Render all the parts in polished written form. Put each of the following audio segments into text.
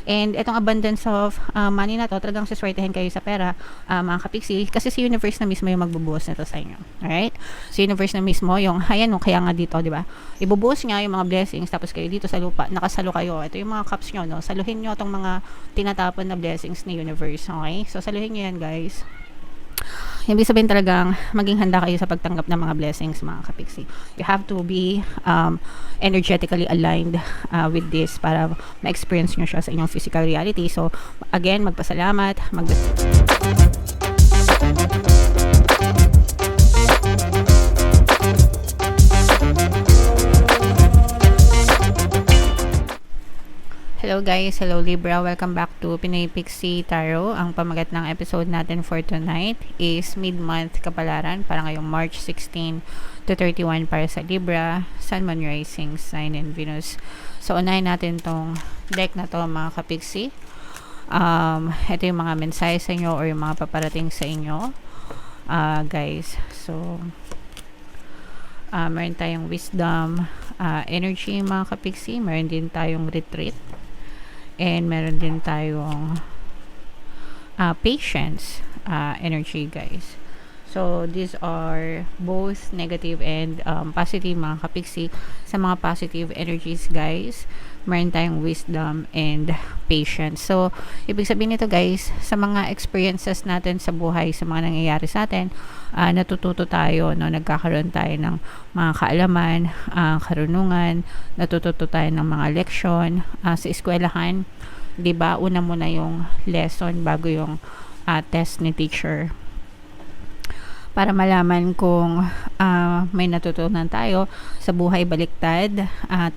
And itong abundance of money na to, talagang siswertehin kayo sa pera, mga kapiksi, kasi si universe na mismo yung magbubuhos nito sa inyo. Alright? Si universe na mismo yung, ayan, no, kaya nga dito, di ba? Ibubuhos niya yung mga blessings, tapos kayo dito sa lupa, nakasalo kayo. Ito yung mga cups nyo, no? Saluhin nyo itong mga tinatapon na blessings ni universe. Okay? So, saluhin nyo yan, guys. Ibig sabihin talagang maging handa kayo sa pagtanggap ng mga blessings, mga kapiksi. You have to be energetically aligned with this para ma-experience nyo siya sa inyong physical reality. So, again, magpasalamat. Hello guys, hello Libra, welcome back to Pinoy Pixie Tarot. Ang pamagat ng episode natin for tonight is mid-month kapalaran para ngayong March 16 to 31 para sa Libra, Sun, Moon, Rising, Sign, and Venus. So unahin natin tong deck na to, mga kapixie. Ito yung mga mensahe sa inyo or yung mga paparating sa inyo, guys. So meron tayong wisdom energy, mga kapixie. Meron din tayong retreat. And meron din tayong patience energy, guys. So, these are both negative and positive, mga kapiksi. Sa mga positive energies, guys, meron tayong wisdom and patience. So, ibig sabihin nito, guys, sa mga experiences natin sa buhay, sa mga nangyayari sa atin, natututo tayo, no? Nagkakaroon tayo ng mga kaalaman, karunungan, natututo tayo ng mga leksyon sa eskwelahan. Diba? Una muna yung lesson bago yung test ni teacher, para malaman kung may natutunan tayo sa buhay. Baliktad,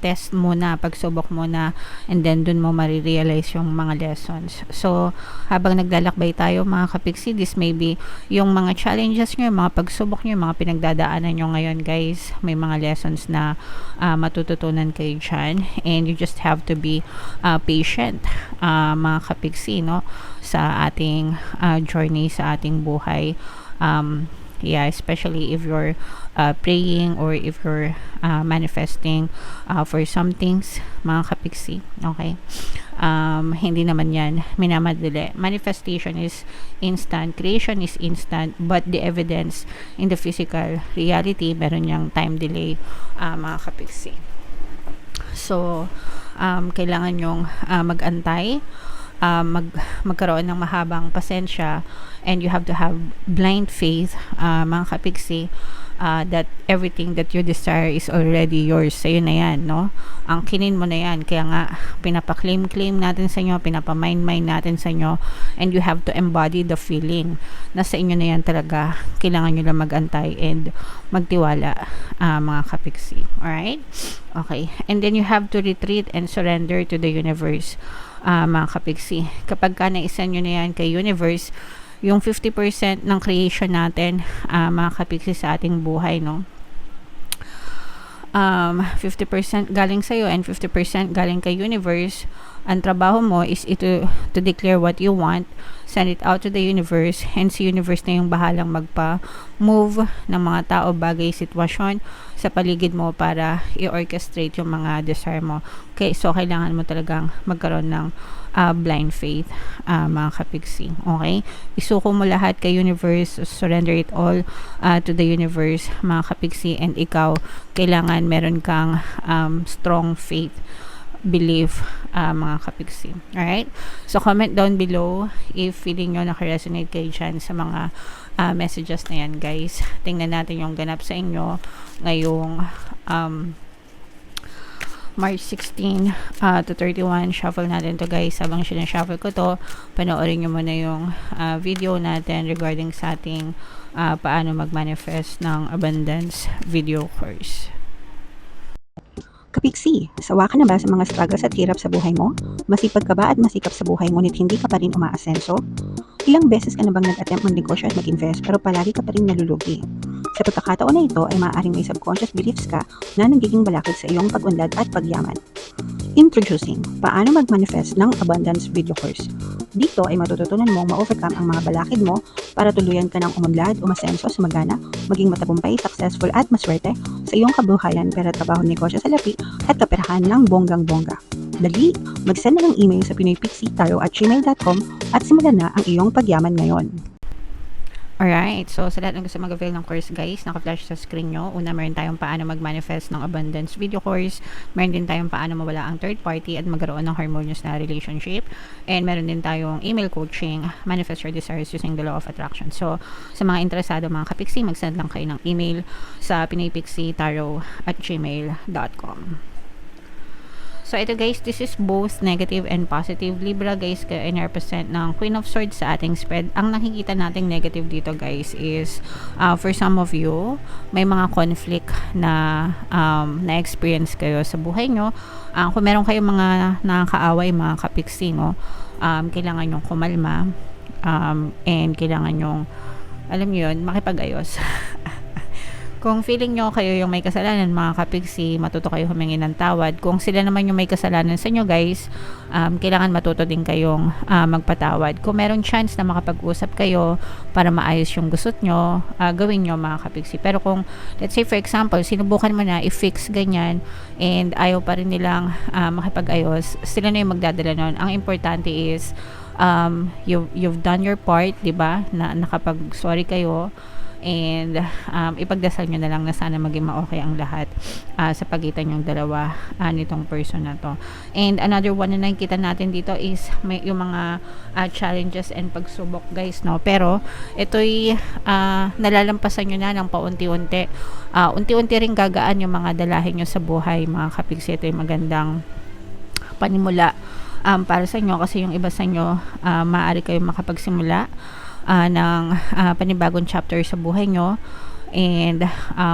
test muna, pagsubok muna, and then dun mo marirealize yung mga lessons. So, habang naglalakbay tayo, mga kapiksi, this may be yung mga challenges nyo, mga pagsubok nyo, mga pinagdadaanan nyo ngayon, guys. May mga lessons na matututunan kayo dyan, and you just have to be patient, mga kapiksi, no? Sa ating journey, sa ating buhay. Yeah, especially if you're praying or if you're manifesting for some things, mga kapiksi. Okay? Hindi naman yan minamadali. Manifestation is instant, creation is instant, but the evidence in the physical reality, meron niyang time delay, mga kapiksi. So, kailangan nyong mag-antay, magkaroon ng mahabang pasensya, and you have to have blind faith, mga kapiksi, that everything that you desire is already yours. Sa'yo na yan, no? Ang kinin mo na yan. Kaya nga, pinapa-claim natin sa inyo, pinapa-mind natin sa inyo, and you have to embody the feeling na sa inyo na yan talaga. Kailangan nyo lang mag-antay and magtiwala, mga kapiksi. Alright? Okay. And then you have to retreat and surrender to the universe, mga kapiksi. Kapag ka naisa nyo na yan kay universe, yung 50% ng creation natin, mga kapiksi, sa ating buhay, no? 50% galing sa'yo and 50% galing kay universe. Ang trabaho mo is to declare what you want, send it out to the universe, and si universe na yung bahalang magpa-move ng mga tao, bagay, sitwasyon sa paligid mo para i-orchestrate yung mga desire mo. Okay, so kailangan mo talagang magkaroon ng blind faith, mga kapiksi. Okay? Isuko mo lahat kay universe, surrender it all to the universe, mga kapiksi, and ikaw, kailangan meron kang strong faith, belief, mga kapiksi. Alright? So, comment down below if feeling nyo nakaresonate kayo dyan sa mga messages na yan, guys. Tingnan natin yung ganap sa inyo ngayong March 16 to 31. Shuffle natin to, guys. Habang sinashuffle ko to, panoorin nyo muna yung video natin regarding sa ating paano mag-manifest ng abundance video course. Kapiksi, sawa ka na ba sa mga struggles at hirap sa buhay mo? Masipag ka ba at masikap sa buhay ngunit hindi ka pa rin umaasenso? Ilang beses ka na bang nag-attempt mag-negosyo at mag-invest pero palagi ka pa rin nalulugi? Sa pagkakataon na ito ay maaaring may subconscious beliefs ka na nagiging balakid sa iyong pag-unlad at pagyaman. Introducing, paano mag-manifest ng abundance video course. Dito ay matututunan mong ma-overcome ang mga balakid mo para tuluyan ka ng umunlad, umasenso, sumagana, maging matagumpay, successful at maswerte sa iyong kabuhayan, pera, trabaho, negosyo, salapi at kaperahan ng bonggang-bongga. Dali, mag-send na ng email sa pinoypixietarot@gmail.com at simulan na ang iyong pagyaman ngayon. Alright, so sa lahat ng gusto mag-avail ng course guys, naka-flash sa screen nyo. Una, meron tayong paano mag-manifest ng abundance video course. Meron din tayong paano mawala ang third party at magkaroon ng harmonious na relationship. And meron din tayong email coaching, manifest your desires using the law of attraction. So, sa mga interesado mga kapiksi, mag-send lang kayo ng email sa pinoypixietarot@gmail.com. So, ito guys, this is both negative and positive. Libra guys, kayo ay represent ng Queen of Swords sa ating spread. Ang nakikita nating negative dito guys is, for some of you, may mga conflict na na-experience kayo sa buhay nyo. Kung meron kayong mga nakakaaway, mga kapiksi, no, kailangan nyong kumalma, and kailangan nyong, alam nyo yun, makipag-ayos. Kung feeling nyo kayo yung may kasalanan, mga kapiksi, matuto kayo humingi ng tawad. Kung sila naman yung may kasalanan sa inyo guys, kailangan matuto din kayong magpatawad. Kung meron chance na makapag-usap kayo para maayos yung gusot nyo, gawin nyo mga kapiksi. Pero kung, let's say for example, sinubukan mo na i-fix ganyan and ayaw pa rin nilang makipag-ayos, sila na yung magdadala nun. Ang importante is, you've done your part, diba? Na nakapag-sorry kayo. And ipagdasal nyo na lang na sana maging ma-okay ang lahat sa pagitan yung dalawa nitong person na to. And another one na nakikita natin dito is may yung mga challenges and pagsubok guys, no. Pero ito'y nalalampasan nyo na ng paunti-unti. Unti-unti rin gagaan yung mga dalahin nyo sa buhay mga kapiksi. Ito'y magandang panimula para sa inyo kasi yung iba sa inyo maaari kayong makapagsimula ng panibagong chapter sa buhay nyo, and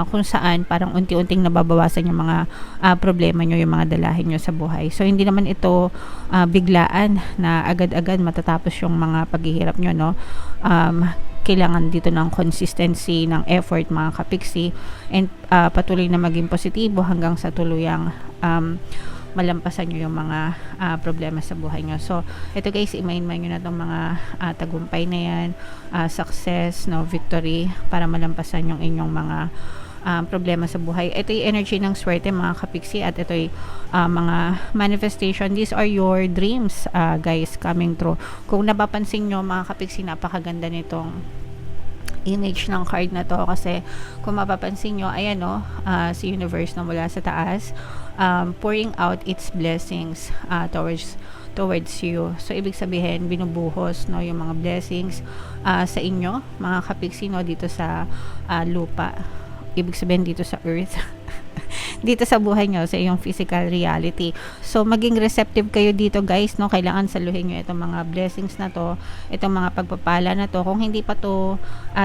kung saan parang unti-unting nababawasan yung mga problema nyo, yung mga dalahin nyo sa buhay. So hindi naman ito biglaan na agad-agad matatapos yung mga paghihirap nyo, no. Kailangan dito ng consistency, ng effort mga kapiksi, and patuloy na maging positibo hanggang sa tuluyang malampasan nyo yung mga problema sa buhay nyo. So, ito guys, i-mind nyo na itong mga tagumpay na yan, success, no, victory, para malampasan yung inyong mga problema sa buhay. Ito yung energy ng swerte mga kapiksi, at ito yung mga manifestation. These are your dreams guys, coming true. Kung napapansin nyo mga kapiksi, napakaganda nitong image ng card na to, kasi kung mapapansin nyo, ayan no, si universe na mula sa taas, pouring out its blessings towards you. So ibig sabihin, binubuhos no yung mga blessings sa inyo mga kapiksi, no, dito sa lupa, ibig sabihin dito sa earth, dito sa buhay nyo, sa iyong physical reality. So maging receptive kayo dito guys, no. Kailangan saluhin nyo itong mga blessings na to, itong mga pagpapala na to. Kung hindi pa to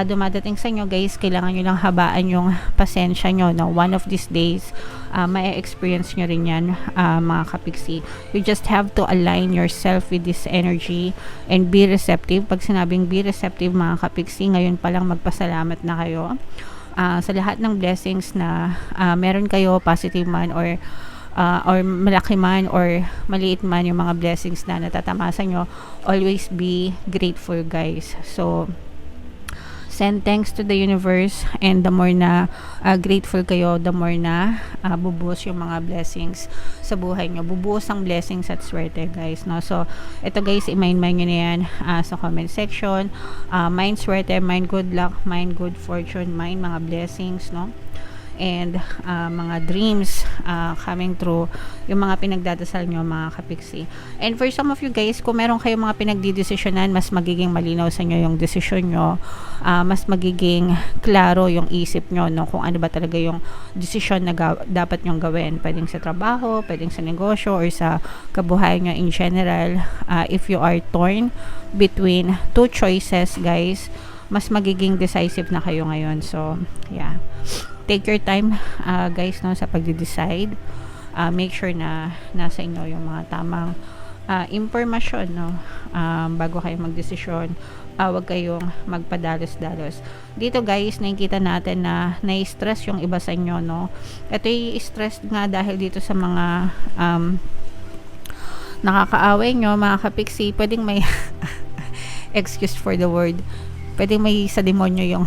dumadating sa inyo guys, kailangan nyo lang habaan yung pasensya nyo, no. One of these days may experience nyo rin yan mga kapiksi. You just have to align yourself with this energy and be receptive. Pag sinabing be receptive mga kapiksi, ngayon pa lang magpasalamat na kayo sa lahat ng blessings na meron kayo, positive man or malaki man or maliit man yung mga blessings na natatamasa nyo. Always be grateful guys. So send thanks to the universe, and the more na grateful kayo, the more na bubuhos yung mga blessings sa buhay nyo. Bubuhos ang blessings at swerte guys, no. So ito guys, i-mind nyo na yan sa comment section. Mind swerte, mind good luck, mind good fortune, mind mga blessings, no, and mga dreams coming true, yung mga pinagdadasal nyo mga kapiksi. And for some of you guys, kung meron kayong mga pinagdidesisyonan, mas magiging malinaw sa inyo yung desisyon nyo, mas magiging klaro yung isip nyo, no, kung ano ba talaga yung desisyon na dapat nyong gawin. Pwedeng sa trabaho, pwedeng sa negosyo, or sa kabuhayan nyo in general. If you are torn between two choices guys, mas magiging decisive na kayo ngayon. So yeah, take your time guys, no, sa pagde-decide. Make sure na nasa inyo yung mga tamang impormasyon, no, bago kayo magdesisyon. Huwag kayong magpadalos-dalos. Dito guys, nakikita natin na nai-stress yung iba sa inyo, no. Ito yung stress nga dahil dito sa mga nakakaaway nyo mga kapiksi. Pwedeng may excuse for the word, pwedeng may sa demonyo yung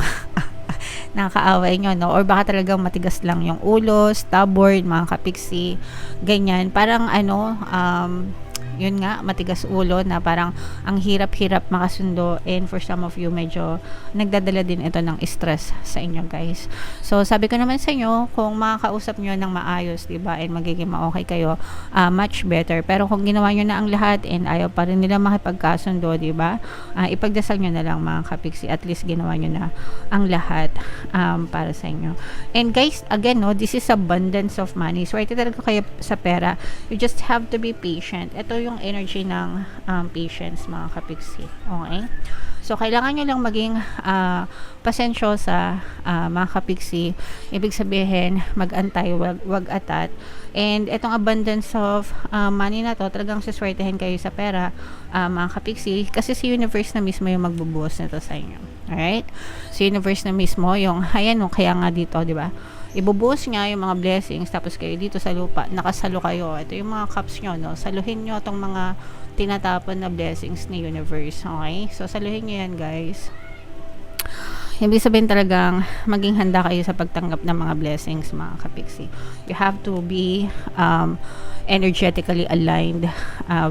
nakakaaway nyo, no? Or baka talagang matigas lang yung ulo, stubborn, mga kapiksi, ganyan. Parang yun nga, matigas ulo na parang ang hirap-hirap makasundo, and for some of you medyo nagdadala din ito ng stress sa inyo, guys. So sabi ko naman sa inyo, kung makakausap nyo ng maayos, diba, and magiging ma-okay kayo, much better. Pero kung ginawa nyo na ang lahat and ayaw pa rin nila makipagkasundo, diba, ipagdasal nyo na lang, mga kapiksi, at least ginawa nyo na ang lahat para sa inyo. And guys, again, no, this is abundance of money. So ito talaga kayo sa pera, you just have to be patient. Ito yung energy ng patience, mga kapiksi. Okay? So, kailangan nyo lang maging pasensyosa, mga kapiksi. Ibig sabihin, mag-antay, wag atat. And itong abundance of money na to, talagang siswertehin kayo sa pera, mga kapiksi, kasi si universe na mismo yung magbubuhos nito sa inyo. Alright? Si universe na mismo yung, ayan, no, kaya nga dito, di ba? Ibubuhos niya yung mga blessings, tapos kayo dito sa lupa, nakasalo kayo. Ito yung mga cups nyo, no? Saluhin nyo itong mga tinatapon na blessings ni universe. Okay? So, saluhin nyo yan, guys. Ibig sabihin talagang maging handa kayo sa pagtanggap ng mga blessings, mga kapiksi. You have to be energetically aligned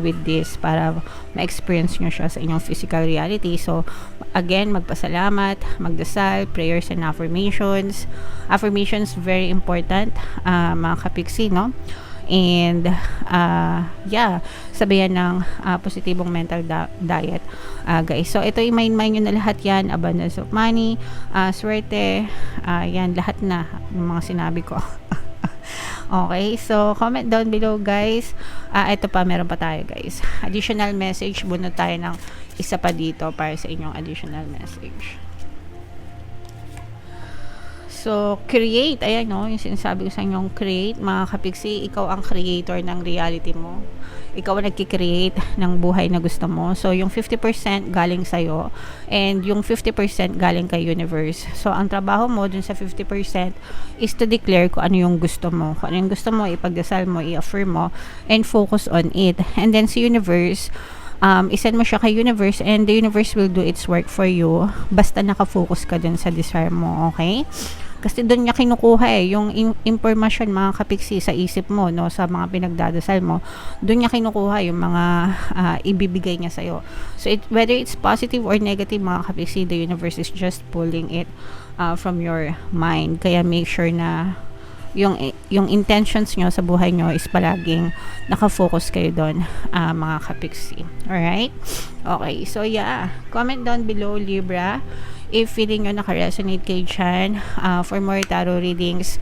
with this para ma-experience nyo siya sa inyong physical reality. So, again, magpasalamat, magdasal, prayers and affirmations. Affirmations, very important, mga kapiksi, no? And sabayan ng positibong mental diet, guys. So ito i-mind nyo na lahat yan, abundance of money, swerte, yan lahat na ng mga sinabi ko. Okay, so comment down below, guys. Ito pa, meron pa tayo, guys, additional message. Bunot tayo ng isa pa dito para sa inyong additional message. So, create. Ayan, no, yung sinasabi ko sa inyong create, mga kapiksi. Ikaw ang creator ng reality mo. Ikaw ang nagki-create ng buhay na gusto mo. So, yung 50% galing sa'yo, and yung 50% galing kay universe. So, ang trabaho mo dun sa 50% is to declare kung ano yung gusto mo. Kung ano yung gusto mo, ipagdasal mo, i-affirm mo, and focus on it. And then, si universe, isend mo siya kay universe, and the universe will do its work for you. Basta nakafocus ka dun sa desire mo, okay? Kasi doon niya kinukuha yung information, mga kapiksi, sa isip mo, no, sa mga pinagdadasal mo. Doon niya kinukuha yung mga ibibigay niya sa'yo. So, whether it's positive or negative, mga kapiksi, the universe is just pulling it from your mind. Kaya make sure na yung intentions nyo sa buhay nyo is palaging nakafocus kayo doon, mga kapiksi. Alright? Okay. So, yeah. Comment down below, Libra, if feeling nyo naka-resonate kayo dyan, for more tarot readings.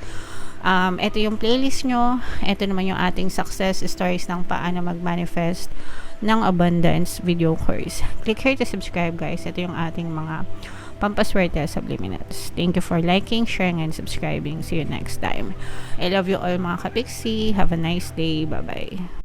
Ito yung playlist nyo. Ito naman yung ating success stories ng paano mag-manifest ng abundance video course. Click here to subscribe, guys. Ito yung ating mga pampaswerte subliminals. Thank you for liking, sharing, and subscribing. See you next time. I love you all, mga kapiksi. Have a nice day. Bye-bye.